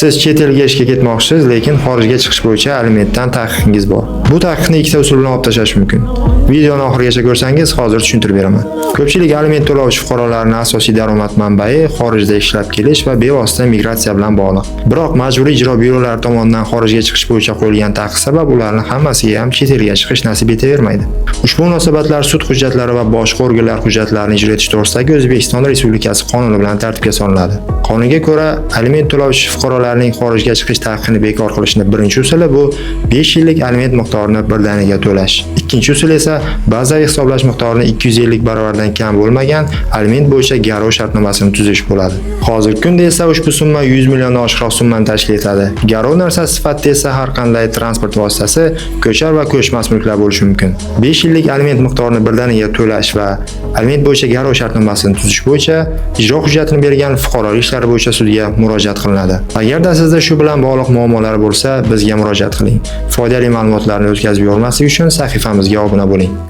Siz chet elga ishga ketmoqchisiz, lekin xorijga chiqish bo'yicha alimentdan taqiqingiz bor. Bu taqiqni ikkita usul bilan olib tashlash mumkin. Videoni oxirigacha ko'rsangiz, hozir tushuntirib beraman. Ko'pchilik aliment to'lovchi fuqarolarning asosiy daromad manbai xorijda ishlab kelish va bevosita migratsiya bilan bog'liq. Biroq majburiy ijro byurolari tomonidan xorijga chiqish bo'yicha qo'yilgan taqiq sabab ularning hammasiga ham chet elga chiqish nasib etavermaydi. Ushbu munosabatlar sud hujjatlari va boshqa organlar hujjatlarini ijro etish to'g'risidagi O'zbekiston Respublikasi qonuni bilan tartibga solinadi. Qonunga ko'ra, aliment to'lovchi fuqarolarning xorijga chiqish taqiqini bekor qilishning birinchi usuli bu 5 yillik aliment miqdorini birdaniga to'lash. Ikkinchi usul esa bazaviy hisoblash miqdorini 250 barobardan kam bo'lmagan aliment bo'yicha garov shartnomasini tuzish bo'ladi. Hozirgi kunda esa ushbu summa 100 milliondan oshiqroq summani tashkil etadi. Garov narsasi sifatida esa har qanday transport vositasi, ko'char va ko'chmas mulklar bo'lishi mumkin. 5 yillik aliment miqdorini birdaniga to'lash va aliment bo'yicha garov shartnomasini tuzish bo'yicha ijro hujjatini bergan fuqarolik ishlari bo'yicha sudga murojaat qilinadi. Agarda sizda shu bilan bog'liq muammolar bo'lsa, bizga murojaat qiling. Foydali ma'lumotlarni o'tkazib yubormaslik uchun sahifamizga obuna bo'ling.